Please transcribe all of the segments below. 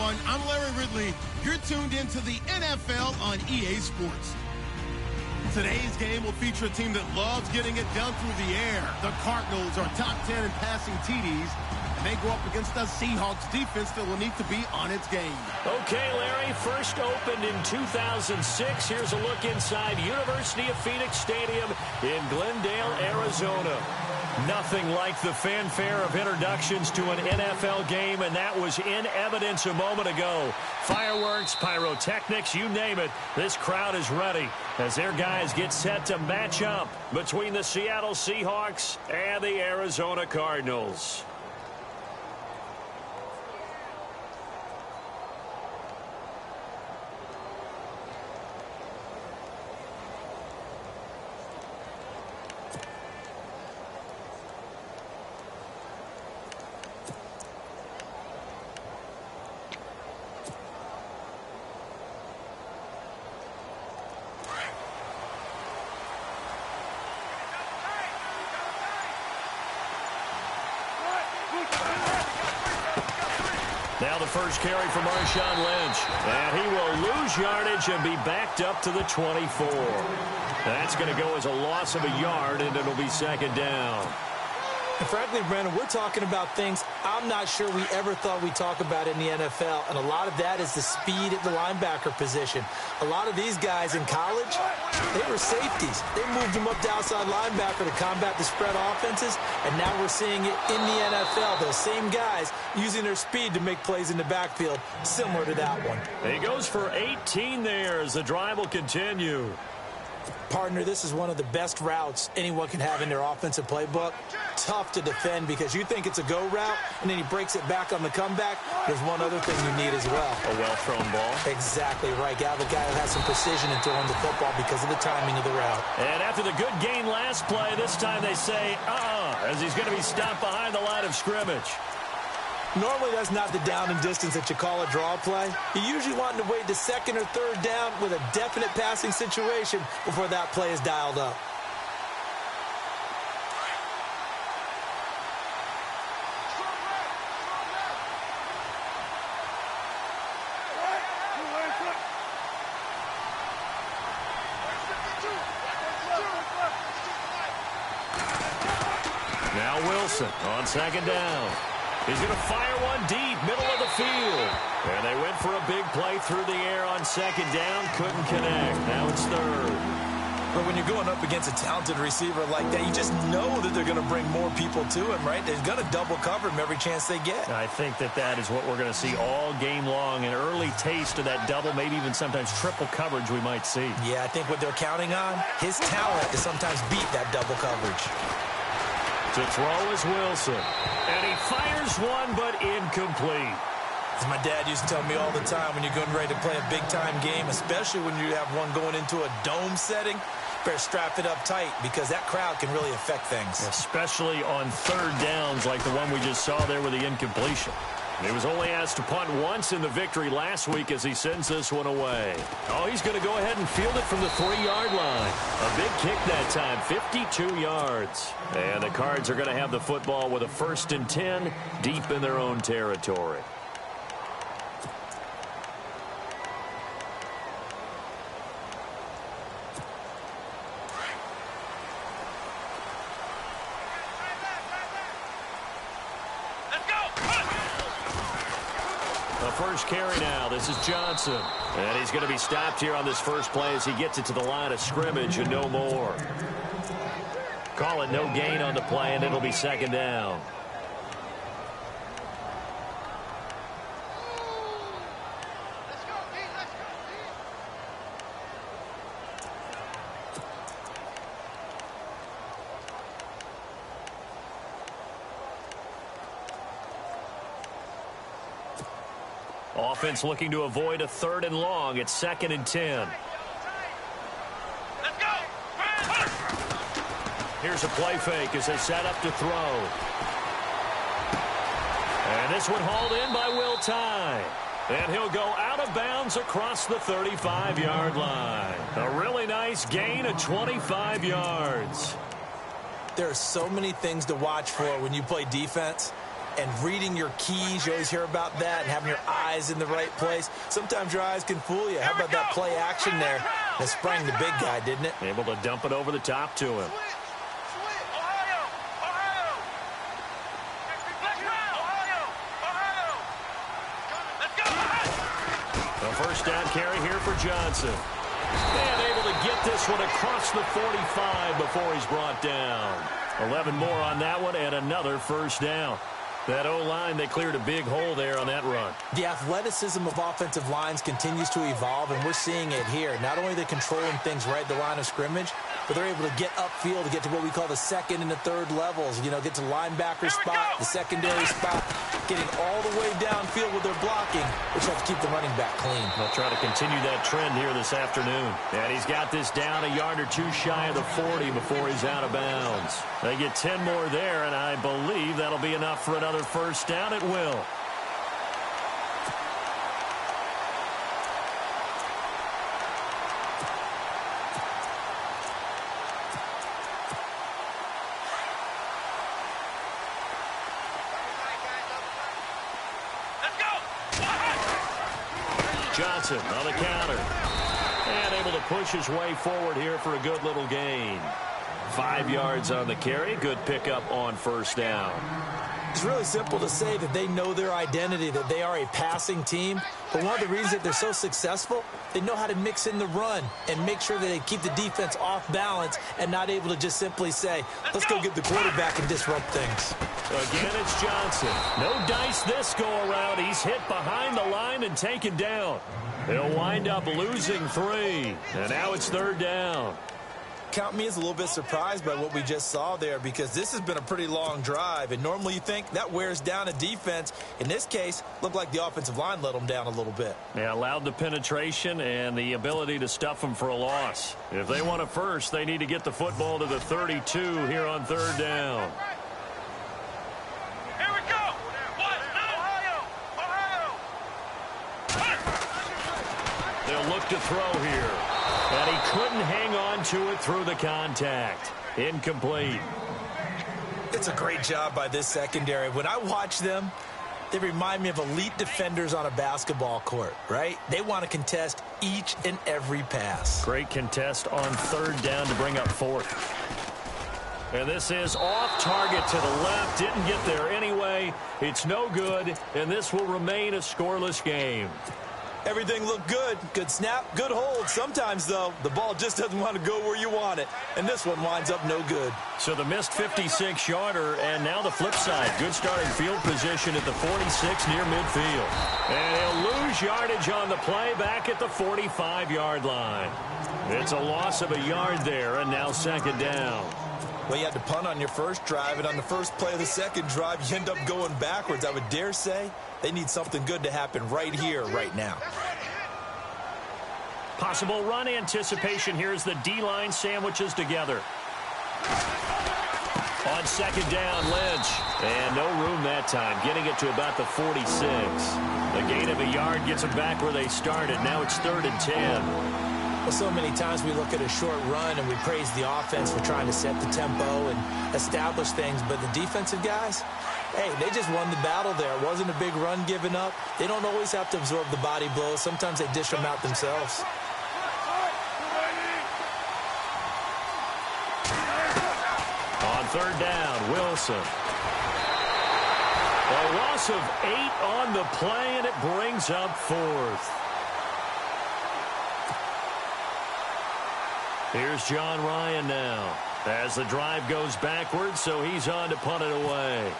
everyone. I'm Larry Ridley. You're tuned into the NFL on EA Sports. Today's game will feature a team that loves getting it done through the air. The Cardinals are top 10 in passing TDs, and they go up against the Seahawks defense that will need to be on its game. Okay, Larry, first opened in 2006. Here's a look inside University of Phoenix Stadium in Glendale, Arizona. Nothing like the fanfare of introductions to an NFL game, and that was in evidence a moment ago. Fireworks, pyrotechnics, you name it. This crowd is ready as their guys get set to match up between the Seattle Seahawks and the Arizona Cardinals. Now the first carry for Marshawn Lynch. And he will lose yardage and be backed up to the 24. That's going to go as a loss of a yard, and it'll be second down. And frankly, Brandon, we're talking about things I'm not sure we ever thought we'd talk about in the NFL, and a lot of that is the speed at the linebacker position. A lot of these guys in college, they were safeties. They moved them up to outside linebacker to combat the spread offenses, and now we're seeing it in the NFL. Those same guys using their speed to make plays in the backfield, similar to that one. He goes for 18 there as the drive will continue. Partner, this is one of the best routes anyone can have in their offensive playbook. Tough to defend because you think it's a go route, and then he breaks it back on the comeback. There's one other thing you need as well. A well-thrown ball. Exactly right. You have a guy who has some precision in throwing the football because of the timing of the route. And after the good gain last play, this time they say, as he's going to be stopped behind the line of scrimmage. Normally, that's not the down and distance that you call a draw play. You usually want to wait to second or third down with a definite passing situation before that play is dialed up. Now Wilson on second down. He's going to fire one deep, middle of the field. And they went for a big play through the air on second down. Couldn't connect. Now it's third. But when you're going up against a talented receiver like that, you just know that they're going to bring more people to him, right? They're going to double cover him every chance they get. I think that is what we're going to see all game long. An early taste of that double, maybe even sometimes triple coverage we might see. Yeah, I think what they're counting on, his talent to sometimes beat that double coverage. To throw is Wilson. And he fires one, but incomplete. As my dad used to tell me all the time, when you're getting ready to play a big-time game, especially when you have one going into a dome setting, better strap it up tight because that crowd can really affect things. Especially on third downs like the one we just saw there with the incompletion. He was only asked to punt once in the victory last week as he sends this one away. Oh, he's going to go ahead and field it from the 3-yard line. A big kick that time, 52 yards. And the Cards are going to have the football with a 1st and 10 deep in their own territory. First carry now. This is Johnson. And he's going to be stopped here on this first play as he gets it to the line of scrimmage and no more. Call it no gain on the play, and it'll be second down. Offense looking to avoid a 3rd and long. It's 2nd and 10. Let's go! Here's a play fake as they set up to throw. And this one hauled in by Will Tye. And he'll go out of bounds across the 35-yard line. A really nice gain of 25 yards. There are so many things to watch for when you play defense. and reading your keys. You always hear about that, and having your eyes in the right place. Sometimes your eyes can fool you. How about that play action there? That sprang the big guy, didn't it? Able to dump it over the top to him. First down carry here for Johnson. And able to get this one across the 45 before he's brought down. 11 more on that one and another first down. That O-line, they cleared a big hole there on that run. The athleticism of offensive lines continues to evolve, and we're seeing it here. Not only are they controlling things right at the line of scrimmage, but they're able to get upfield to get to what we call the second and the third levels. You know, get to linebacker spot, the secondary spot, getting all the way downfield with their blocking, which have to keep the running back clean. They'll try to continue that trend here this afternoon. And he's got this down a yard or two shy of the 40 before he's out of bounds. They get 10 more there, and I believe that'll be enough for another first down. It will. Johnson on the counter. And able to push his way forward here for a good little gain. 5 yards on the carry. Good pickup on first down. It's really simple to say that they know their identity, that they are a passing team. But one of the reasons that they're so successful, they know how to mix in the run and make sure that they keep the defense off balance and not able to just simply say, let's go get the quarterback and disrupt things. Again, it's Johnson. No dice this go-around. He's hit behind the line and taken down. He'll wind up losing 3. And now it's third down. Count me as a little bit surprised by what we just saw there, because this has been a pretty long drive, and normally you think that wears down a defense. In this case, looked like the offensive line let them down a little bit. They allowed the penetration and the ability to stuff them for a loss. If they want a first, they need to get the football to the 32 here on third down. Here we go. They'll look to throw here. And he couldn't hang on to it through the contact. Incomplete. It's a great job by this secondary. When I watch them, they remind me of elite defenders on a basketball court, right? They want to contest each and every pass. Great contest on third down to bring up fourth. And this is off target to the left. Didn't get there anyway. It's no good, and this will remain a scoreless game. Everything looked good. Good snap, good hold. Sometimes, though, the ball just doesn't want to go where you want it. And this one winds up no good. So the missed 56-yarder, and now the flip side. Good starting field position at the 46 near midfield. And he'll lose yardage on the play back at the 45-yard line. It's a loss of a yard there, and now second down. Well, you had to punt on your first drive, and on the first play of the second drive, you end up going backwards. I would dare say they need something good to happen right here, right now. Possible run anticipation here as the D-line sandwiches together. On second down, Lynch. And no room that time, getting it to about the 46. The gain of a yard gets them back where they started. Now it's 3rd and 10. Well, so many times we look at a short run and we praise the offense for trying to set the tempo and establish things, but the defensive guys, hey, they just won the battle there. It wasn't a big run given up. They don't always have to absorb the body blows. Sometimes they dish them out themselves. On third down, Wilson. A loss of 8 on the play, and it brings up 4th. Here's John Ryan now as the drive goes backwards, so he's on to punt it away.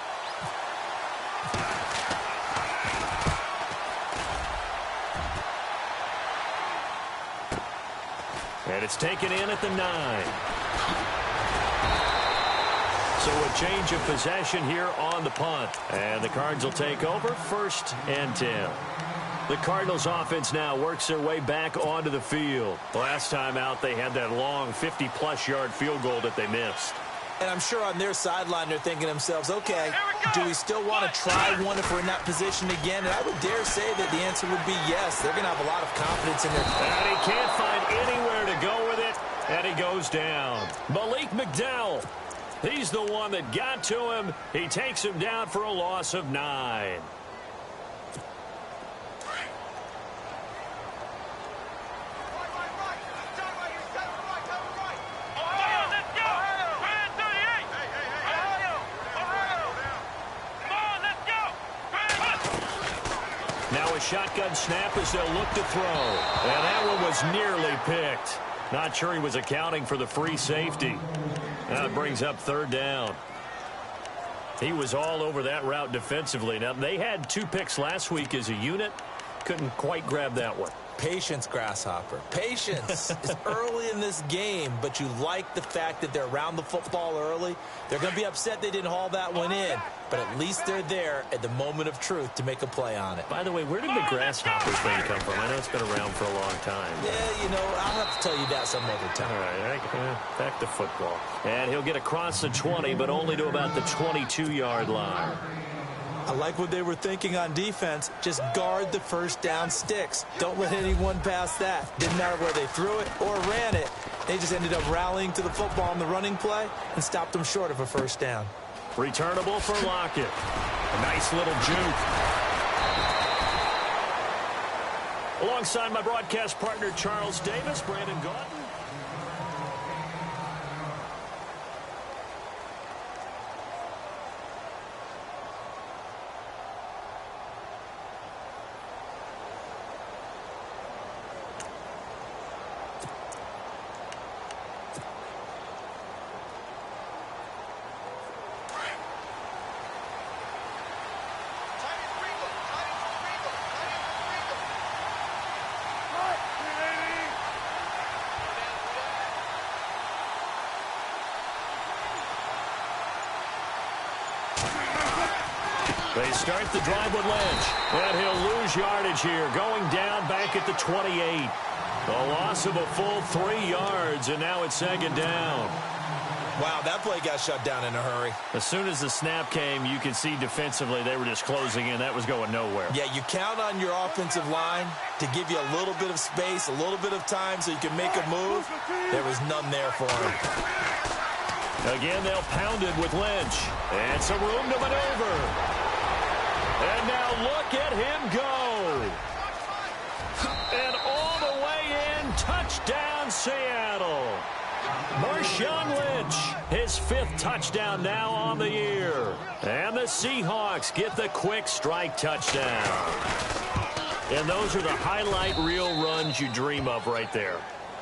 And it's taken in at the 9. So a change of possession here on the punt. And the Cards will take over 1st and 10. The Cardinals offense now works their way back onto the field. Last time out, they had that long 50-plus yard field goal that they missed. And I'm sure on their sideline, they're thinking to themselves, okay, do we still want to try one if we're in that position again? And I would dare say that the answer would be yes. They're going to have a lot of confidence in their... And he can't find anywhere to go with it, and he goes down. Malik McDowell. He's the one that got to him. He takes him down for a loss of 9. Now a shotgun snap as they'll look to throw. And that one was nearly picked. Not sure he was accounting for the free safety. Now it brings up 3rd down. He was all over that route defensively. Now, they had 2 picks last week as a unit. Couldn't quite grab that one. Patience, Grasshopper. Patience. It's early in this game, but you like the fact that they're around the football early. They're going to be upset they didn't haul that one in, but at least they're there at the moment of truth to make a play on it. By the way, where did the Grasshopper thing come from? I know it's been around for a long time. Yeah, you know, I'll have to tell you that some other time. All right, back to football. And he'll get across the 20, but only to about the 22-yard line. I like what they were thinking on defense. Just guard the first down sticks. Don't let anyone pass that. Didn't matter where they threw it or ran it. They just ended up rallying to the football on the running play and stopped them short of a first down. Returnable for Lockett. A nice little juke. Alongside my broadcast partner, Charles Davis, Brandon Gaudin. They start the drive with Lynch, and he'll lose yardage here, going down back at the 28. A loss of a full 3 yards, and now it's 2nd down. Wow, that play got shut down in a hurry. As soon as the snap came, you could see defensively they were just closing in. That was going nowhere. Yeah, you count on your offensive line to give you a little bit of space, a little bit of time so you can make a move. There was none there for him. Again, they'll pound it with Lynch. And some room to maneuver. And now look at him go. And all the way in, touchdown Seattle. Marshawn Lynch, his 5th touchdown now on the year. And the Seahawks get the quick strike touchdown. And those are the highlight reel runs you dream of right there.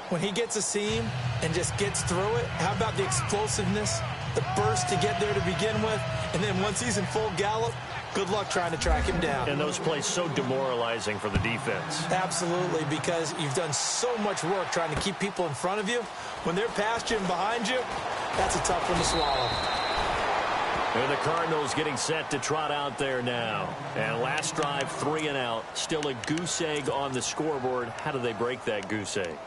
When he gets a seam and just gets through it, how about the explosiveness, the burst to get there to begin with, and then once he's in full gallop, good luck trying to track him down. And those plays so demoralizing for the defense. Absolutely, because you've done so much work trying to keep people in front of you. When they're past you and behind you, that's a tough one to swallow. And the Cardinals getting set to trot out there now. And last drive, 3 and out. Still a goose egg on the scoreboard. How do they break that goose egg?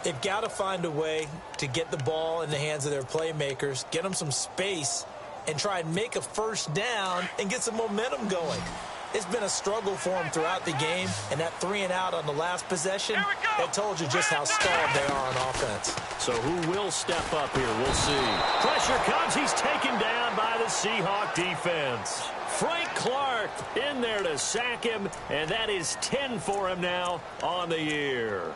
They've got to find a way to get the ball in the hands of their playmakers, get them some space, and try and make a first down and get some momentum going. It's been a struggle for them throughout the game, and that 3 and out on the last possession, that told you just how stalled they are on offense. So who will step up here? We'll see. Pressure comes. He's taken down by the Seahawk defense. Frank Clark in there to sack him, and that is 10 for him now on the year.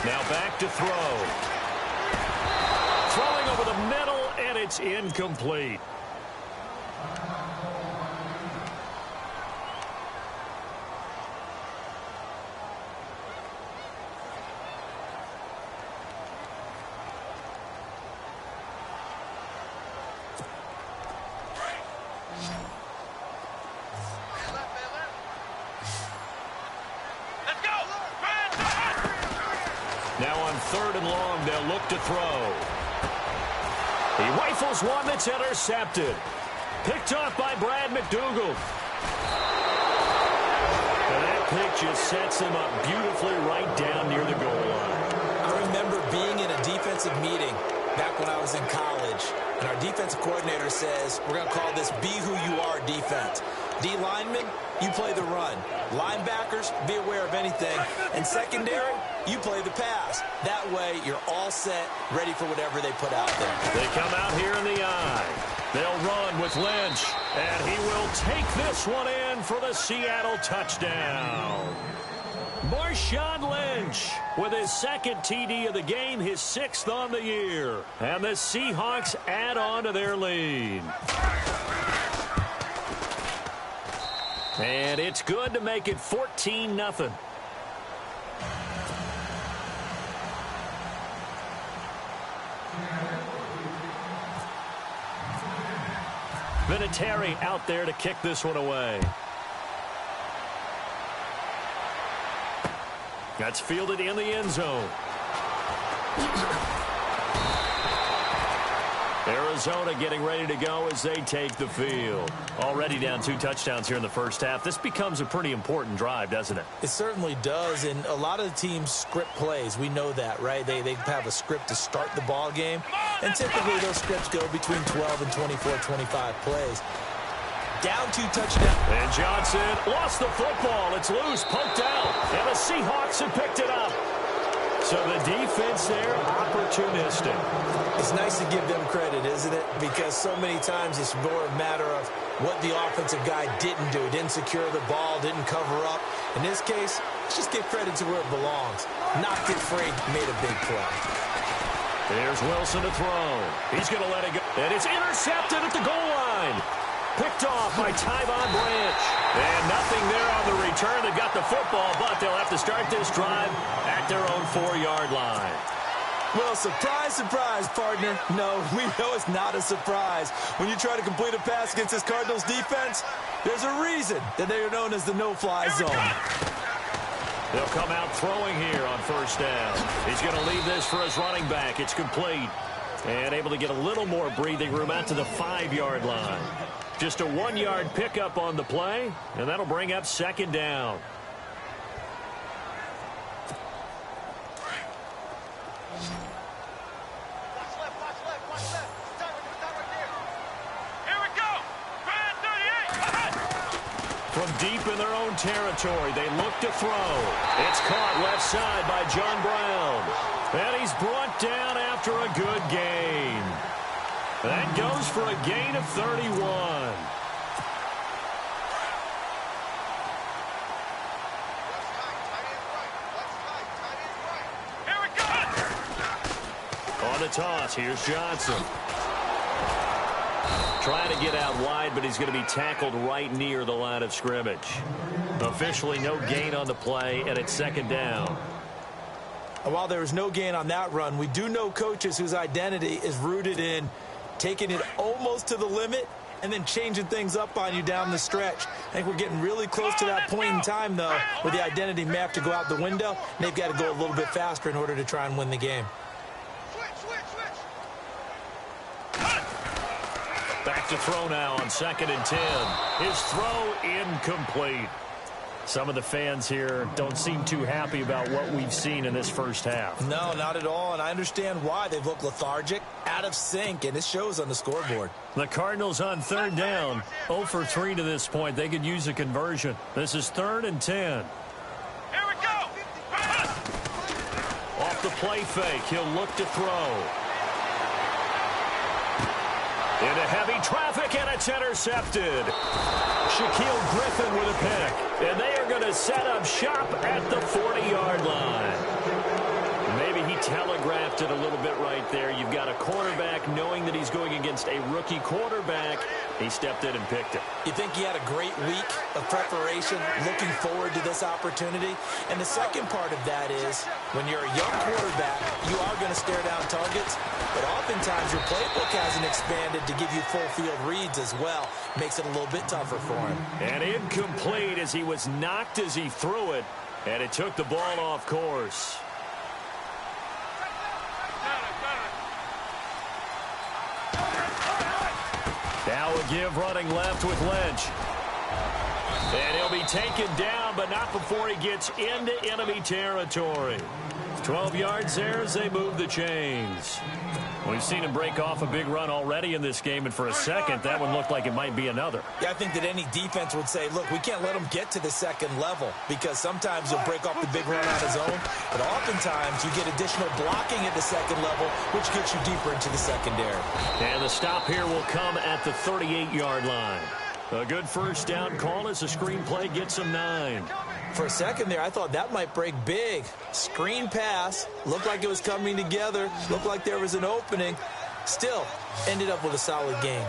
Now back to throw. Throwing over the middle, and it's incomplete. Now on 3rd and long, they'll look to throw. He rifles one that's intercepted. Picked off by Brad McDougald. And that pick just sets him up beautifully right down near the goal line. I remember being in a defensive meeting, back when I was in college, and our defensive coordinator says, we're going to call this be who you are defense. D linemen, you play the run. Linebackers, be aware of anything. And secondary, you play the pass. That way, you're all set, ready for whatever they put out there. They come out here in the eye. They'll run with Lynch, and he will take this one in for the Seattle touchdown. Marshawn Lynch with his second TD of the game, his 6th on the year. And the Seahawks add on to their lead. And it's good to make it 14-0. Vinatieri out there to kick this one away. That's fielded in the end zone. Arizona getting ready to go as they take the field. Already down 2 touchdowns here in the first half. This becomes a pretty important drive, doesn't it? It certainly does, and a lot of the teams script plays. We know that, right? They have a script to start the ball game, and typically those scripts go between 12 and 24, 25 plays. Down 2 touchdowns. And Johnson lost the football. It's loose, poked out, and the Seahawks have picked it up. So the defense there, opportunistic. It's nice to give them credit, isn't it? Because so many times it's more a matter of what the offensive guy didn't do. Didn't secure the ball, didn't cover up. In this case, let's just give credit to where it belongs. Knocked it free, made a big play. There's Wilson to throw. He's going to let it go. And it's intercepted at the goal line. Picked off by Tyvon Branch. And nothing there on the return. They got the football, but they'll have to start this drive at their own 4-yard line. Well, surprise, surprise, partner. No, we know it's not a surprise. When you try to complete a pass against this Cardinals defense, there's a reason that they are known as the no-fly zone. They'll come out throwing here on first down. He's going to leave this for his running back. It's complete. And able to get a little more breathing room out to the 5-yard line. Just a 1-yard pickup on the play, and that'll bring up second down. From deep in their own territory, they look to throw. It's caught left side by John Brown. And he's brought down after a good gain. That goes for a gain of 31. Here we go! On the toss, here's Johnson. Trying to get out wide, but he's going to be tackled right near the line of scrimmage. Officially no gain on the play, and it's second down. While there was no gain on that run, we do know coaches whose identity is rooted in taking it almost to the limit and then changing things up on you down the stretch. I think we're getting really close to that point in time, though, where the identity may have to go out the window, and they've got to go a little bit faster in order to try and win the game. Back to throw now on 2nd and 10. His throw incomplete. Some of the fans here don't seem too happy about what we've seen in this first half. No, not at all, and I understand why. They've looked lethargic, out of sync, and it shows on the scoreboard. The Cardinals on 3rd down, 0 for 3 to this point. They could use a conversion. This is 3rd and 10. Here we go! Off the play fake, he'll look to throw. Into heavy traffic, and it's intercepted. Shaquille Griffin with a pick. And they are going to set up shop at the 40-yard line. Maybe he telegraphed it a little bit right there. You've got a quarterback knowing that he's going against a rookie quarterback. He stepped in and picked it. You think he had a great week of preparation, looking forward to this opportunity? And the second part of that is, when you're a young quarterback, you are going to stare down targets, but oftentimes your playbook hasn't expanded to give you full field reads as well. Makes it a little bit tougher for him. And incomplete as he was knocked as he threw it, and it took the ball off course. Now a give running left with Lynch. And he'll be taken down, but not before he gets into enemy territory. 12 yards there as they move the chains. We've seen him break off a big run already in this game, and for a second, that one looked like it might be another. Yeah, I think that any defense would say, look, we can't let him get to the second level because sometimes he'll break off the big run on his own, but oftentimes you get additional blocking at the second level, which gets you deeper into the secondary. And the stop here will come at the 38-yard line. A good first down call as the screen play gets him 9. For a second there, I thought that might break big. Screen pass, looked like it was coming together, looked like there was an opening. Still, ended up with a solid game.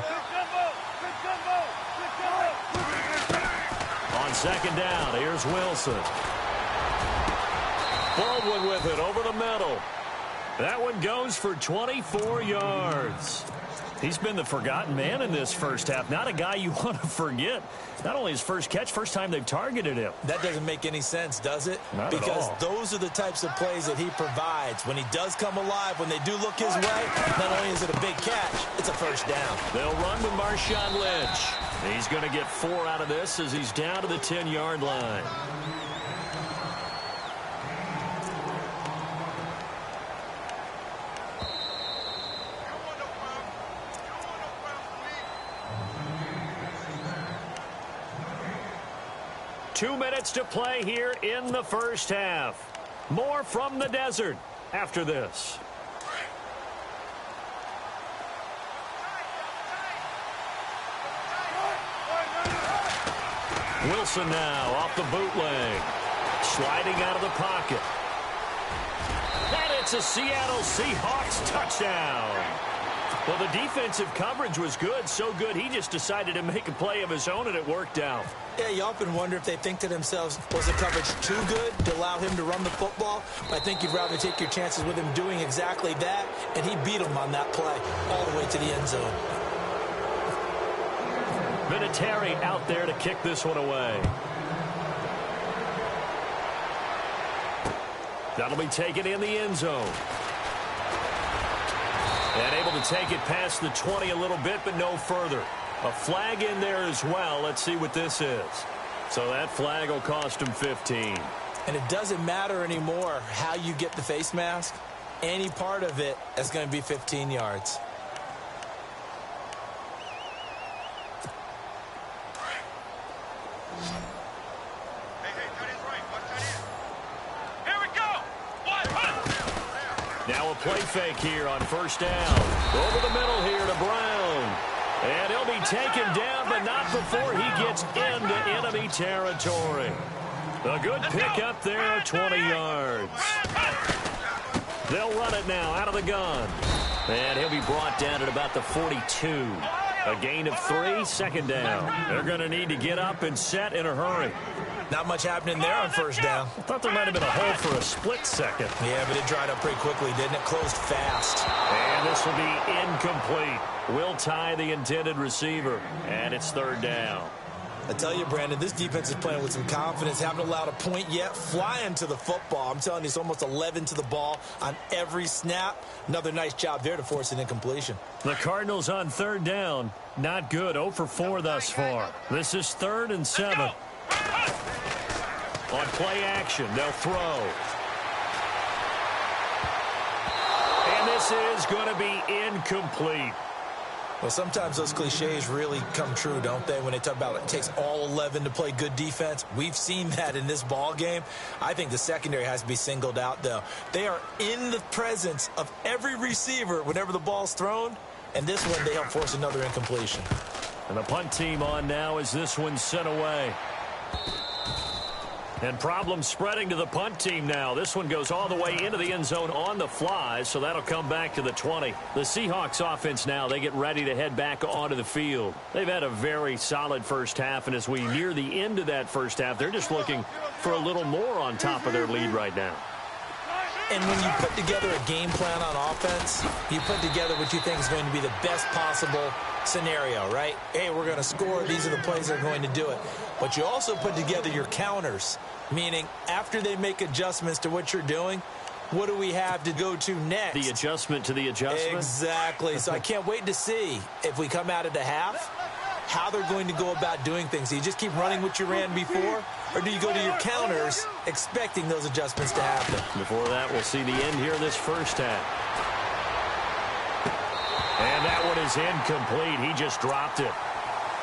On second down, here's Wilson. Baldwin with it over the middle. That one goes for 24 yards. He's been the forgotten man in this first half. Not a guy you want to forget. Not only his first catch, first time they've targeted him. That doesn't make any sense, does it? Not because at all. Those are the types of plays that he provides. When he does come alive, when they do look his way, not only is it a big catch, it's a first down. They'll run with Marshawn Lynch. He's going to get 4 out of this as he's down to the 10-yard line. Two minutes to play here in the first half. More from the desert after this. Wilson now off the bootleg. Sliding out of the pocket. And it's a Seattle Seahawks touchdown. Well, the defensive coverage was good, so good he just decided to make a play of his own, and it worked out. Yeah, you often wonder if they think to themselves, was the coverage too good to allow him to run the football? I think you'd rather take your chances with him doing exactly that, and he beat him on that play all the way to the end zone. Vinatieri out there to kick this one away. That'll be taken in the end zone. And able to take it past the 20 a little bit, but no further. A flag in there as well. Let's see what this is. So that flag will cost him 15. And it doesn't matter anymore how you get the face mask. Any part of it is going to be 15 yards. Now a play fake here on first down. Over the middle here to Brown. And he'll be taken down, but not before he gets into enemy territory. A good pickup there, 20 yards. They'll run it now out of the gun. And he'll be brought down at about the 42. A gain of 3, second down. They're going to need to get up and set in a hurry. Not much happening there on first down. I thought there might have been a hole for a split second. Yeah, but it dried up pretty quickly, didn't it? Closed fast. And this will be incomplete. Will tie the intended receiver. And it's third down. I tell you, Brandon, this defense is playing with some confidence. Haven't allowed a point yet. Flying to the football. I'm telling you, it's almost 11 to the ball on every snap. Another nice job there to force an incompletion. The Cardinals on third down. Not good. 0 for 4 thus far. This is 3rd and 7. On play action, they'll throw. And this is going to be incomplete. Well, sometimes those cliches really come true, don't they? When they talk about it takes all 11 to play good defense. We've seen that in this ball game. I think the secondary has to be singled out, though. They are in the presence of every receiver whenever the ball's thrown. And this one, they help force another incompletion. And the punt team on now as this one's sent away. And problems spreading to the punt team now. This one goes all the way into the end zone on the fly, so that'll come back to the 20. The Seahawks offense now, they get ready to head back onto the field. They've had a very solid first half, and as we near the end of that first half, they're just looking for a little more on top of their lead right now. And when you put together a game plan on offense, you put together what you think is going to be the best possible scenario, right? Hey, we're going to score. These are the plays that are going to do it. But you also put together your counters, meaning after they make adjustments to what you're doing, what do we have to go to next? The adjustment to the adjustment? Exactly. So I can't wait to see if we come out of the half how they're going to go about doing things. Do you just keep running what you ran before, or do you go to your counters expecting those adjustments to happen? Before that, we'll see the end here this first half. And that one is incomplete. He just dropped it.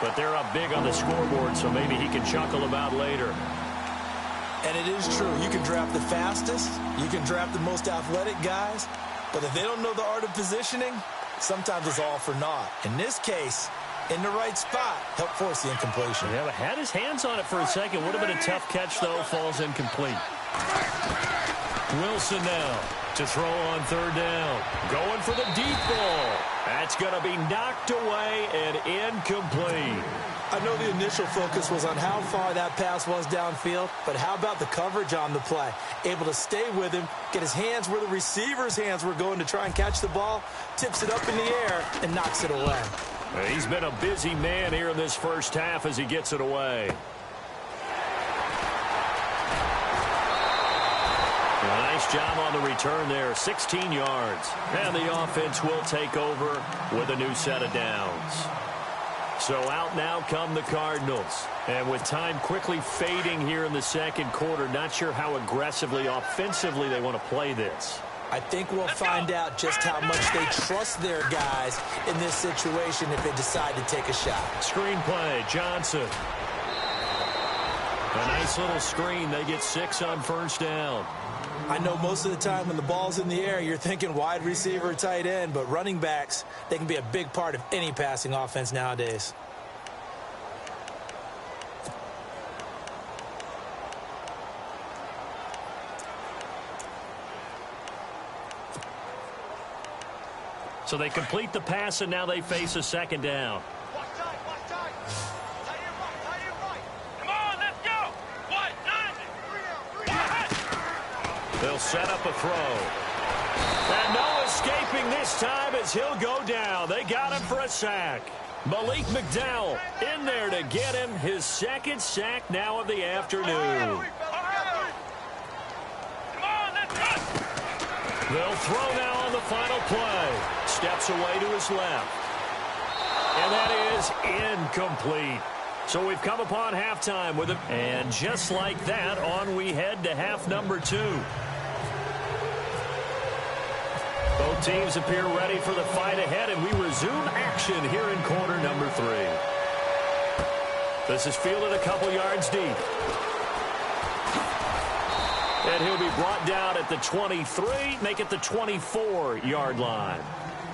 But they're up big on the scoreboard, so maybe he can chuckle about later. And it is true. You can draft the fastest. You can draft the most athletic guys. But if they don't know the art of positioning, sometimes it's all for naught. In this case, in the right spot, helped force the incompletion. Yeah, but had his hands on it for a second. Would have been a tough catch, though. Falls incomplete. Wilson now to throw on third down. Going for the deep ball. That's going to be knocked away and incomplete. I know the initial focus was on how far that pass was downfield, but how about the coverage on the play? Able to stay with him, get his hands where the receiver's hands were going to try and catch the ball, tips it up in the air, and knocks it away. He's been a busy man here in this first half as he gets it away. Nice job on the return there, 16 yards. And the offense will take over with a new set of downs. So out now come the Cardinals. And with time quickly fading here in the second quarter, not sure how aggressively, offensively they want to play this. I think we'll find out just how much they trust their guys in this situation if they decide to take a shot. Screen play, Johnson. A nice little screen. They get 6 on first down. I know most of the time when the ball's in the air, you're thinking wide receiver, tight end, but running backs, they can be a big part of any passing offense nowadays. So they complete the pass, and now they face a second down. Watch tight, watch tight. Tight end right, tight end right. Come on, let's go. What? 90. They'll set up a throw. And no escaping this time as he'll go down. They got him for a sack. Malik McDowell in there to get him his second sack now of the afternoon. They'll throw now on the final play. Steps away to his left. And that is incomplete. So we've come upon halftime with it. And just like that, on we head to half number 2. Both teams appear ready for the fight ahead, and we resume action here in quarter number 3. This is fielded a couple yards deep. And he'll be brought down at the 23, make it the 24-yard line.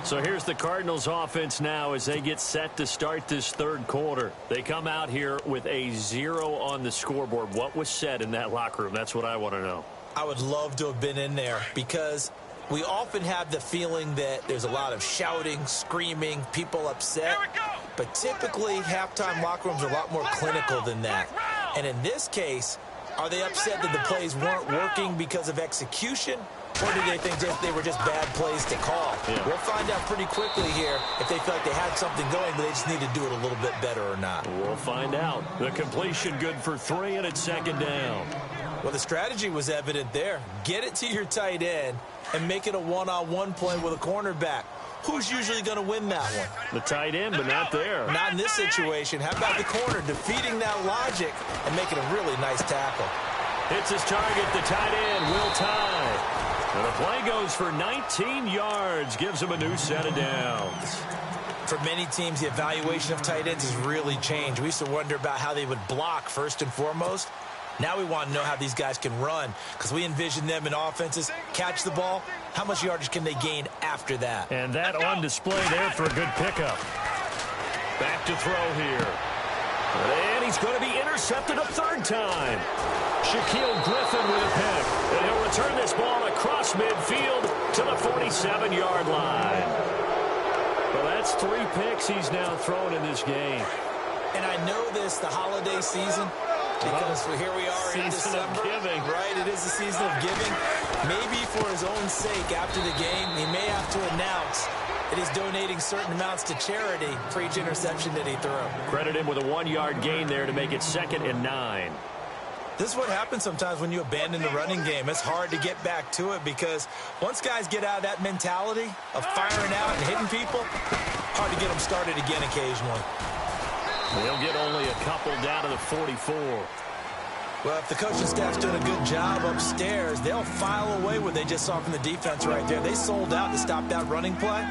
So here's the Cardinals offense now as they get set to start this third quarter. They come out here with a 0 on the scoreboard. What was said in that locker room? That's what I want to know. I would love to have been in there because we often have the feeling that there's a lot of shouting, screaming, people upset. But typically, halftime locker rooms are a lot more clinical than that. And in this case, are they upset that the plays weren't working because of execution? Or do they think they were just bad plays to call? Yeah. We'll find out pretty quickly here if they feel like they had something going, but they just need to do it a little bit better or not. We'll find out. The completion good for 3, and it's second down. Well, the strategy was evident there. Get it to your tight end and make it a one-on-one play with a cornerback. Who's usually going to win that one? The tight end, but not there. Not in this situation. How about the corner defeating that logic and making a really nice tackle? Hits his target, the tight end, Will Tye. And the play goes for 19 yards, gives him a new set of downs. For many teams, the evaluation of tight ends has really changed. We used to wonder about how they would block first and foremost. Now we want to know how these guys can run because we envision them in offenses, catch the ball. How much yardage can they gain after that? And that on display there for a good pickup. Back to throw here. And he's going to be intercepted a third time. Shaquille Griffin with a pick. And he'll return this ball across midfield to the 47-yard line. Well, that's 3 picks he's now thrown in this game. And I know this, the holiday season, because here we are in December. Season of giving. Right, it is the season of giving. Maybe for his own sake after the game, he may have to announce that he's donating certain amounts to charity for each interception that he threw. Credit him with a 1-yard gain there to make it 2nd and 9. This is what happens sometimes when you abandon the running game. It's hard to get back to it because once guys get out of that mentality of firing out and hitting people, hard to get them started again occasionally. They'll get only a couple down to the 44. Well, if the coaching staff's doing a good job upstairs, they'll file away what they just saw from the defense right there. They sold out to stop that running play.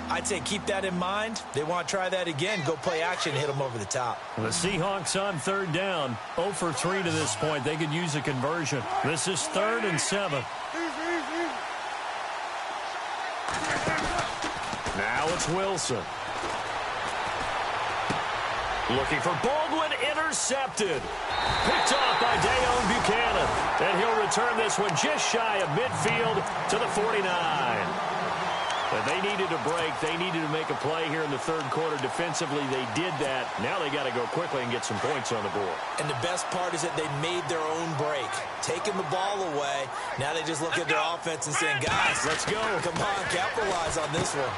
I'd say keep that in mind. They want to try that again, go play action, hit them over the top. The Seahawks on third down, 0 for 3 to this point. They could use a conversion. This is 3rd and 7. Now it's Wilson. Looking for Baldwin, intercepted. Picked off by Dayon Buchanan. And he'll return this one just shy of midfield to the 49. But they needed a break. They needed to make a play here in the third quarter. Defensively, they did that. Now they got to go quickly and get some points on the board. And the best part is that they made their own break. Taking the ball away. Now they just look at their offense and saying, guys, let's go. Come on, capitalize on this one.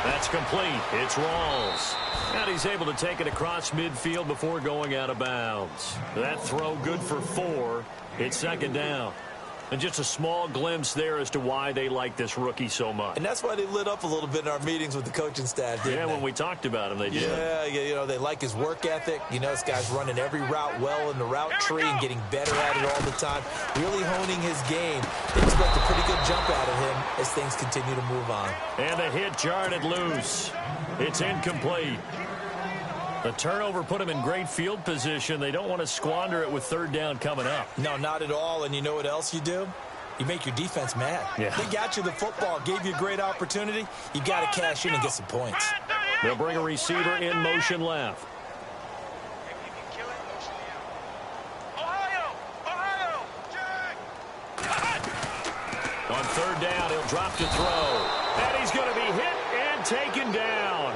That's complete. It's Rawls. And he's able to take it across midfield before going out of bounds. That throw good for 4. It's 2nd down. And just a small glimpse there as to why they like this rookie so much. And that's why they lit up a little bit in our meetings with the coaching staff, didn't they? When we talked about him, they did. Yeah, you know, they like his work ethic. You know, this guy's running every route well in the route tree and getting better at it all the time. Really honing his game. They expect a pretty good jump out of him as things continue to move on. And the hit jarred it loose. It's incomplete. The turnover put him in great field position. They don't want to squander it with 3rd down coming up. No, not at all. And you know what else you do? You make your defense mad. Yeah. They got you the football, gave you a great opportunity. You got to cash in and get some points. They'll bring a receiver in motion left. On 3rd down, he'll drop to throw. And he's going to be hit and taken down.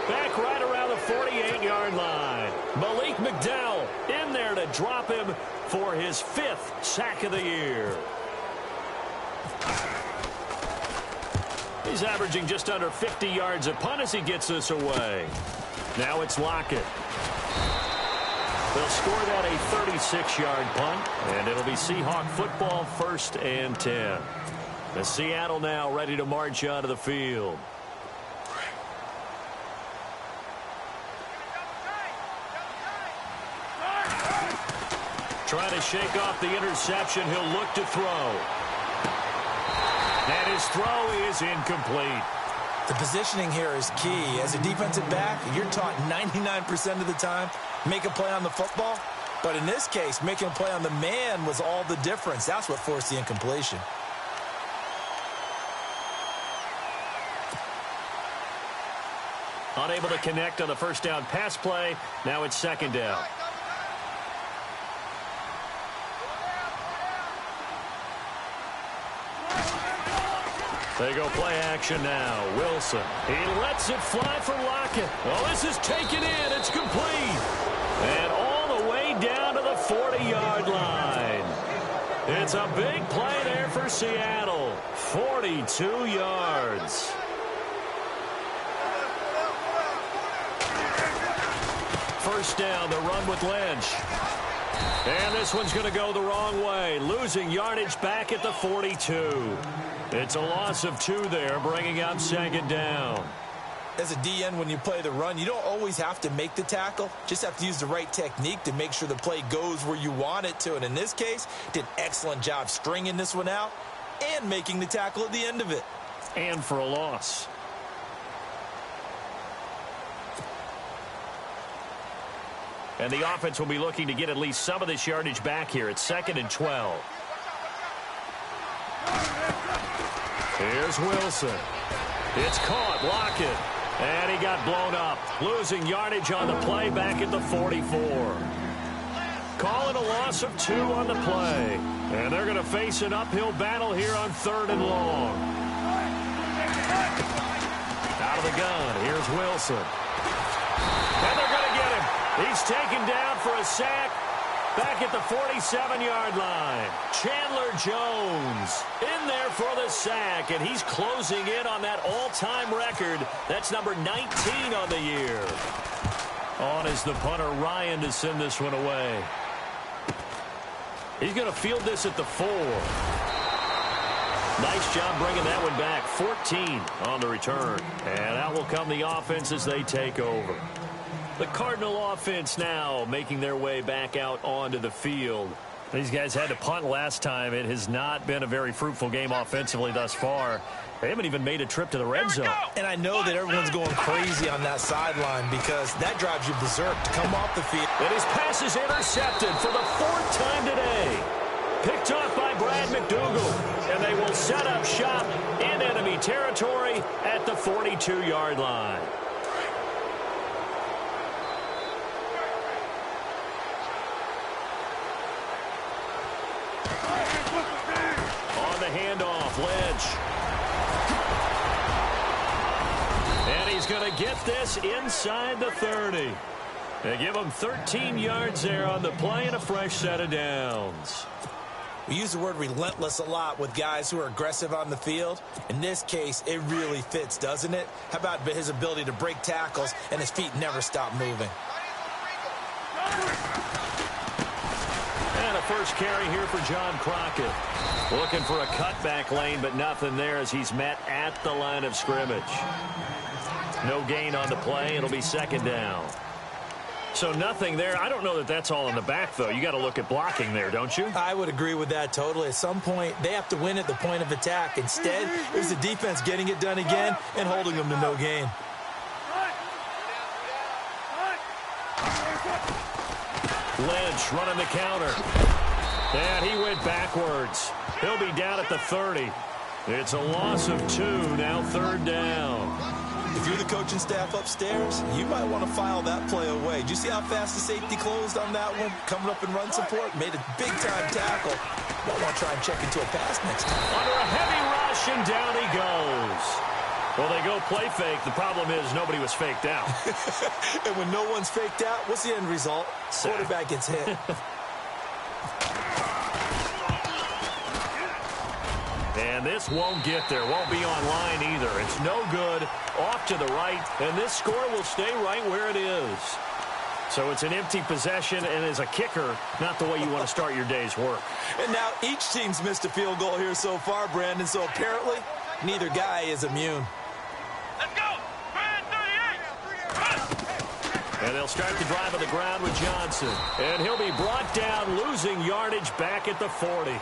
Back right around the 48-yard line. Malik McDowell in there to drop him for his 5th sack of the year. He's averaging just under 50 yards a punt as he gets this away. Now it's Lockett. They'll score that a 36-yard punt, and it'll be Seahawk football, 1st and 10. The Seattle now ready to march onto the field. Trying to shake off the interception. He'll look to throw. And his throw is incomplete. The positioning here is key. As a defensive back, you're taught 99% of the time, make a play on the football. But in this case, making a play on the man was all the difference. That's what forced the incompletion. Unable to connect on the 1st down pass play. Now it's 2nd down. They go play action now. Wilson. He lets it fly for Lockett. Oh, this is taken in. It's complete. And all the way down to the 40-yard line. It's a big play there for Seattle. 42 yards. First down, the run with Lynch. And this one's going to go the wrong way. Losing yardage back at the 42. It's a loss of 2 there, bringing up 2nd down. As a DN, when you play the run, you don't always have to make the tackle. Just have to use the right technique to make sure the play goes where you want it to. And in this case, did an excellent job stringing this one out and making the tackle at the end of it. And for a loss. And the offense will be looking to get at least some of this yardage back here. It's 2nd and 12. Here's Wilson. It's caught. Lockett. And he got blown up. Losing yardage on the play back at the 44. Calling a loss of 2 on the play. And they're going to face an uphill battle here on 3rd and long. Out of the gun. Here's Wilson. And they're going to get him. He's taken down for a sack back at the 47-yard line. Chandler Jones in there for the sack, and he's closing in on that all-time record. That's number 19 on the year. On is the punter, Ryan, to send this one away. He's going to field this at the 4. Nice job bringing that one back. 14 on the return. And out will come the offense as they take over. The Cardinal offense now making their way back out onto the field. These guys had to punt last time. It has not been a very fruitful game offensively thus far. They haven't even made a trip to the red zone. And I know that everyone's going crazy on that sideline because that drives you berserk to come off the field. And his pass is intercepted for the 4th time today. Picked off by Brad McDougal. And they will set up shop in enemy territory at the 42-yard line. On the handoff, Lynch. And he's going to get this inside the 30. They give him 13 yards there on the play and a fresh set of downs. We use the word relentless a lot with guys who are aggressive on the field. In this case, it really fits, doesn't it? How about his ability to break tackles and his feet never stop moving? And a first carry here for John Crockett. Looking for a cutback lane, but nothing there as he's met at the line of scrimmage. No gain on the play. It'll be second down. So nothing there. I don't know that that's all in the back, though. You got to look at blocking there, don't you? I would agree with that totally. At some point, they have to win at the point of attack. Instead, it was the defense getting it done again and holding them to no gain. Lynch running the counter. And he went backwards. He'll be down at the 30. It's a loss of 2, now third down. If you're the coaching staff upstairs, you might want to file that play away. Did you see how fast the safety closed on that one? Coming up in run support, made a big-time tackle. Might want to try and check into a pass next time. Under a heavy rush, and down he goes. Well, they go play fake. The problem is nobody was faked out. And when no one's faked out, what's the end result? Quarterback gets hit. And this won't get there. Won't be online either. It's no good. Off to the right. And this score will stay right where it is. So it's an empty possession, and as a kicker, not the way you want to start your day's work. And now each team's missed a field goal here so far, Brandon. So apparently, neither guy is immune. Let's go! Brand 38! And they'll start the drive on the ground with Johnson. And he'll be brought down, losing yardage back at the 40.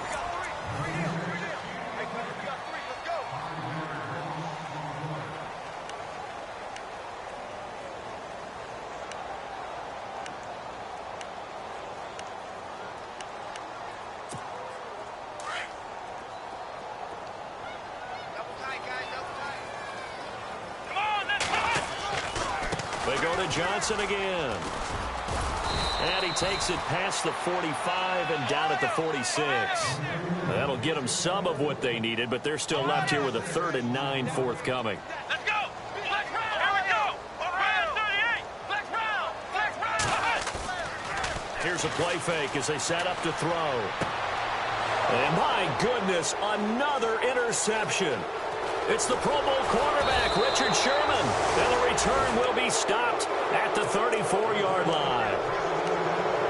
They go to Johnson again. And he takes it past the 45 and down at the 46. That'll get them some of what they needed, but they're still left here with a 3rd and 9 forthcoming. Let's go! Flex round! Here we go! Brand 38! Flex round! Flex round! Here's a play fake as they set up to throw. And my goodness, another interception. It's the Pro Bowl quarterback, Richard Sherman. And the return will be stopped at the 34-yard line.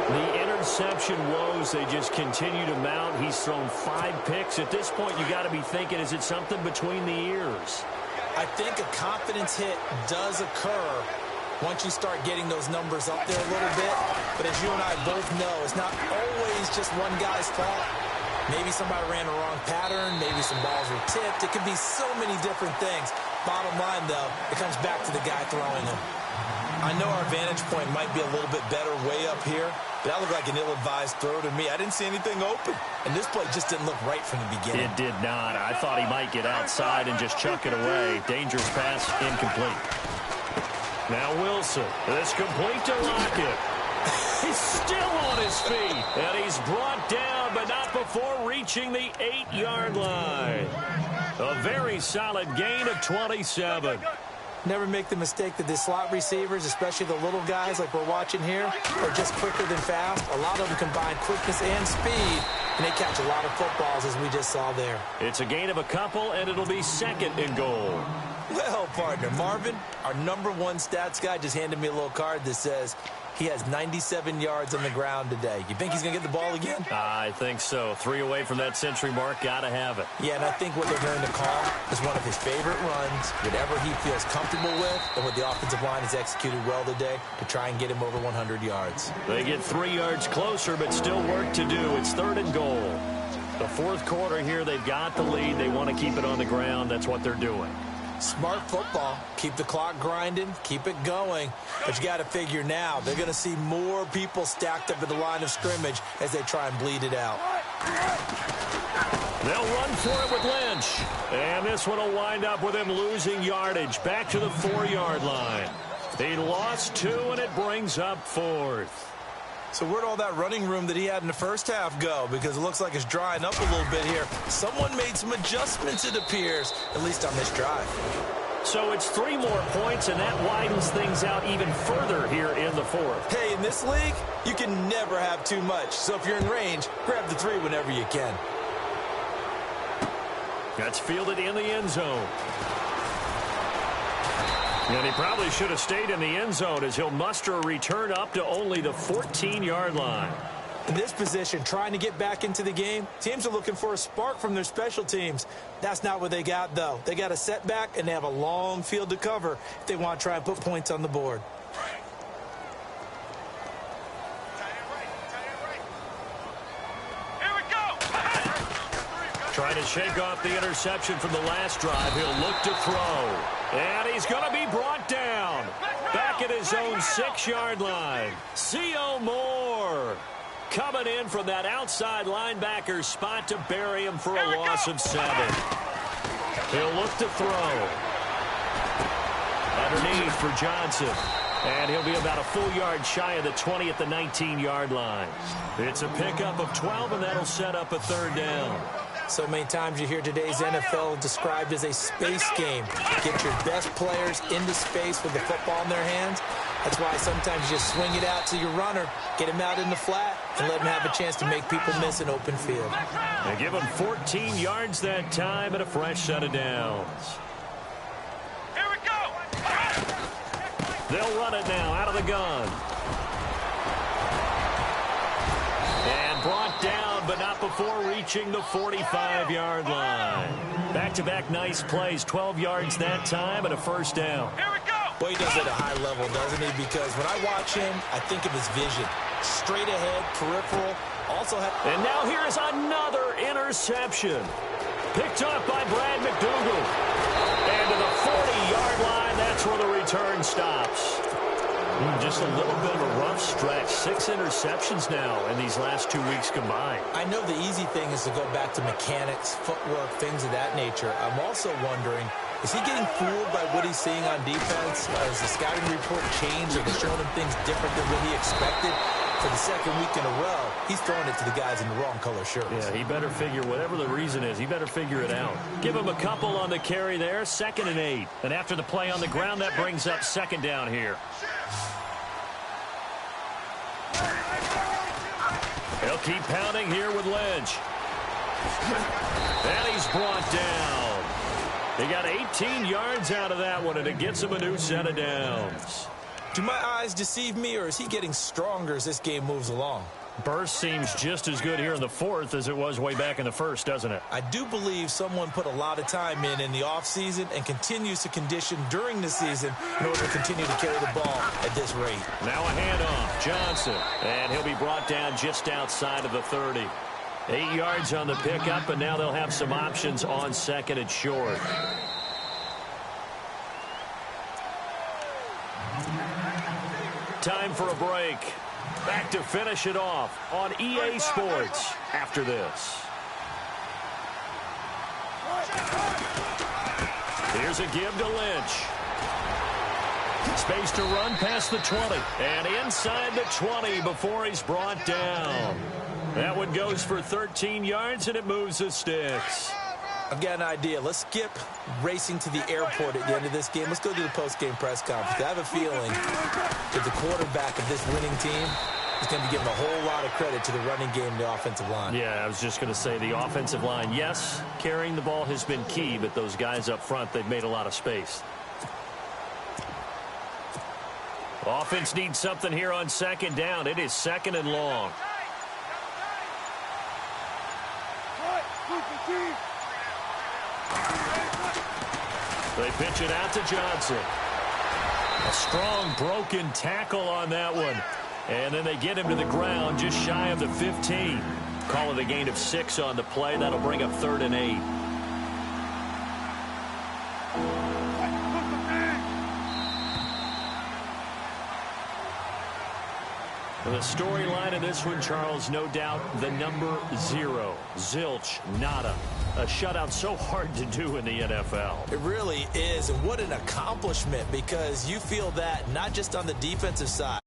The interception woes, they just continue to mount. He's thrown 5 picks. At this point, you got to be thinking, is it something between the ears? I think a confidence hit does occur once you start getting those numbers up there a little bit. But as you and I both know, it's not always just one guy's fault. Maybe somebody ran the wrong pattern. Maybe some balls were tipped. It could be so many different things. Bottom line, though, it comes back to the guy throwing them. I know our vantage point might be a little bit better way up here, but that looked like an ill-advised throw to me. I didn't see anything open, and this play just didn't look right from the beginning. It did not. I thought he might get outside and just chuck it away. Dangerous pass, incomplete. Now Wilson. This complete to Lockett. He's still on his feet, and he's brought down, but not before reaching the 8-yard line. A very solid gain of 27. Never make the mistake that the slot receivers, especially the little guys like we're watching here, are just quicker than fast. A lot of them combine quickness and speed, and they catch a lot of footballs, as we just saw there. It's a gain of a couple, and it'll be 2nd and goal. Well, partner, Marvin, our #1 stats guy just handed me a little card that says He has 97 yards on the ground today. You think he's going to get the ball again? I think so. 3 away from that century mark. Got to have it. Yeah, and I think what they're going to call is one of his favorite runs, whatever he feels comfortable with, and what the offensive line has executed well today to try and get him over 100 yards. They get 3 yards closer, but still work to do. It's 3rd and goal. The 4th quarter here, they've got the lead. They want to keep it on the ground. That's what they're doing. Smart football. Keep the clock grinding. Keep it going. But you got to figure now, they're going to see more people stacked up at the line of scrimmage as they try and bleed it out. They'll run for it with Lynch. And this one will wind up with him losing yardage. Back to the 4-yard line. He lost 2, and it brings up 4th. So where'd all that running room that he had in the first half go? Because it looks like it's drying up a little bit here. Someone made some adjustments, it appears, at least on this drive. So it's 3 more points, and that widens things out even further here in the 4th. Hey, in this league, you can never have too much. So if you're in range, grab the 3 whenever you can. That's fielded in the end zone. And he probably should have stayed in the end zone as he'll muster a return up to only the 14-yard line. In this position, trying to get back into the game, teams are looking for a spark from their special teams. That's not what they got, though. They got a setback, and they have a long field to cover if they want to try and put points on the board. Here we go. Trying to shake off the interception from the last drive. He'll look to throw. And he's going to be brought down. Back at his own 6-yard line. C.O. Moore coming in from that outside linebacker spot to bury him for a loss of 7. He'll look to throw. Underneath for Johnson. And he'll be about a full yard shy of the 20 at the 19-yard line. It's a pickup of 12, and that'll set up a 3rd down. So many times you hear today's NFL described as a space game. Get your best players into space with the football in their hands. That's why sometimes you just swing it out to your runner, get him out in the flat, and let him have a chance to make people miss an open field. They give him 14 yards that time and a fresh set of downs. Here we go. They'll run it now out of the gun. And brought down, but not before reaching the 45-yard line. Back-to-back nice plays, 12 yards that time and a 1st down. Here we go. Boy, he does it at a high level, doesn't he? Because when I watch him, I think of his vision. Straight ahead, peripheral. And now here is another interception. Picked off by Brad McDougal. And to the 40-yard line, that's where the return stops. Just a little bit of a rough stretch. 6 interceptions now in these last 2 weeks combined. I know the easy thing is to go back to mechanics, footwork, things of that nature. I'm also wondering, is he getting fooled by what he's seeing on defense? Has the scouting report changed? Are they showing him things different than what he expected? For the 2nd week in a row, he's throwing it to the guys in the wrong color shirts. Yeah, he better figure, whatever the reason is, he better figure it out. Give him a couple on the carry there, 2nd and 8. And after the play on the ground, that brings up 2nd down here. He'll keep pounding here with Lynch. And he's brought down. He got 18 yards out of that one, and it gets him a new set of downs. Do my eyes deceive me, or is he getting stronger as this game moves along? Burst seems just as good here in the 4th as it was way back in the 1st, doesn't it? I do believe someone put a lot of time in the offseason and continues to condition during the season in order to continue to carry the ball at this rate. Now a handoff, Johnson, and he'll be brought down just outside of the 30. 8 yards on the pickup, and now they'll have some options on 2nd and short. Time for a break. Back to finish it off on EA Sports after this. Here's a give to Lynch. Space to run past the 20. And inside the 20 before he's brought down. That one goes for 13 yards, and it moves the sticks. I've got an idea. Let's skip racing to the airport at the end of this game. Let's go to the post-game press conference. I have a feeling that the quarterback of this winning team is going to be giving a whole lot of credit to the running game and the offensive line. Yeah, I was just going to say the offensive line. Yes, carrying the ball has been key, but those guys up front, they've made a lot of space. Offense needs something here on second down. It is 2nd and long. They pitch it out to Johnson. A strong broken tackle on that one. And then they get him to the ground just shy of the 15. Call it a gain of 6 on the play. That'll bring up 3rd and 8. The storyline in this one, Charles, no doubt the number 0. Zilch, nada. A shutout so hard to do in the NFL. It really is, and what an accomplishment, because you feel that not just on the defensive side.